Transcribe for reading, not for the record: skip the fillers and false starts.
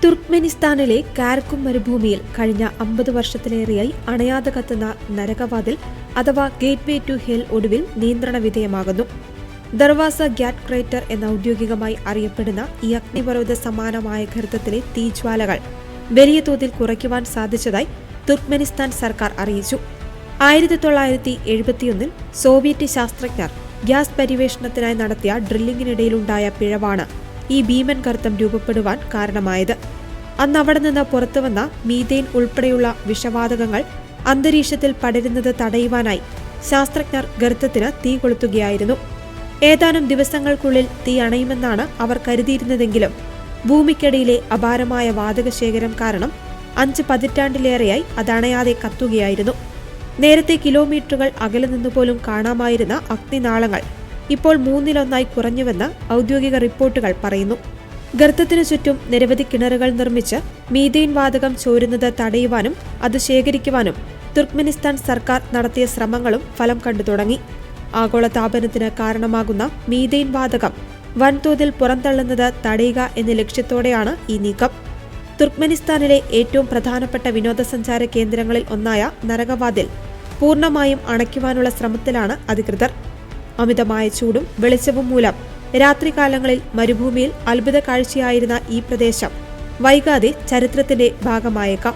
തുർക്ക്മെനിസ്ഥാനിലെ കാർക്കും മരുഭൂമിയിൽ കഴിഞ്ഞ 50 വർഷത്തിലേറെയായി അണയാതെ കത്തുന്ന നരകവാതിൽ അഥവാ ഗേറ്റ്വേ ടു ഹെൽ ഒടുവിൽ നിയന്ത്രണ വിധേയമാകുന്നു. ദർവാസ ഗ്യാറ്റ് ക്രേറ്റർ എന്ന ഔദ്യോഗികമായി അറിയപ്പെടുന്ന ഈ അഗ്നിപർവ്വത സമാനമായ ഗർത്തത്തിലെ തീജ്വാലകൾ വലിയ തോതിൽ കുറയ്ക്കുവാൻ സാധിച്ചതായി തുർക്ക്മെനിസ്ഥാൻ സർക്കാർ അറിയിച്ചു. 1971 സോവിയറ്റ് ശാസ്ത്രജ്ഞർ ഗ്യാസ് പരിവേഷണത്തിനായി നടത്തിയ ഡ്രില്ലിംഗിനിടയിലുണ്ടായ പിഴവാണ് ഈ ഭീമൻ ഗർത്തം രൂപപ്പെടുവാൻ കാരണമായത്. അന്ന് അവിടെ നിന്ന് പുറത്തുവന്ന മീഥെയ്ൻ ഉൾപ്പെടെയുള്ള വിഷവാതകങ്ങൾ അന്തരീക്ഷത്തിൽ പടരുന്നത് തടയുവാനായി ശാസ്ത്രജ്ഞർ ഗർത്തത്തിന് തീ കൊളുത്തുകയായിരുന്നു. ഏതാനും ദിവസങ്ങൾക്കുള്ളിൽ തീ അണയുമെന്നാണ് അവർ കരുതിയിരുന്നതെങ്കിലും ഭൂമിക്കടിയിലെ അപാരമായ വാതകശേഖരം കാരണം 5 പതിറ്റാണ്ടിലേറെയായി അതണയാതെ കത്തുകയായിരുന്നു. നേരത്തെ കിലോമീറ്ററുകൾ അകലെ നിന്നുപോലും കാണാമായിരുന്ന അഗ്നിനാളങ്ങൾ ഇപ്പോൾ 1/3 കുറഞ്ഞുവെന്ന് ഔദ്യോഗിക റിപ്പോർട്ടുകൾ പറയുന്നു. ഗർത്തത്തിനു ചുറ്റും നിരവധി കിണറുകൾ നിർമ്മിച്ച് മീഥെയ്ൻ വാതകം ചോരുന്നത് തടയുവാനും അത് ശേഖരിക്കുവാനും തുർക്ക്മെനിസ്ഥാൻ സർക്കാർ നടത്തിയ ശ്രമങ്ങളും ഫലം കണ്ടു തുടങ്ങി. ആഗോളതാപനത്തിന് കാരണമാകുന്ന മീഥെയ്ൻ വാതകം വൻതോതിൽ പുറന്തള്ളുന്നത് തടയുക എന്ന ലക്ഷ്യത്തോടെയാണ് ഈ നീക്കം. തുർക്ക്മെനിസ്ഥാനിലെ ഏറ്റവും പ്രധാനപ്പെട്ട വിനോദസഞ്ചാര കേന്ദ്രങ്ങളിൽ ഒന്നായ നരകവാതിൽ പൂർണ്ണമായും അണയ്ക്കുവാനുള്ള ശ്രമത്തിലാണ് അധികൃതർ. അമിതമായ ചൂടും വെളിച്ചവും മൂലം രാത്രികാലങ്ങളിൽ മരുഭൂമിയിൽ അത്ഭുത കാഴ്ചയായിരുന്ന ഈ പ്രദേശം വൈകാതെ ചരിത്രത്തിന്റെ ഭാഗമായേക്കാം.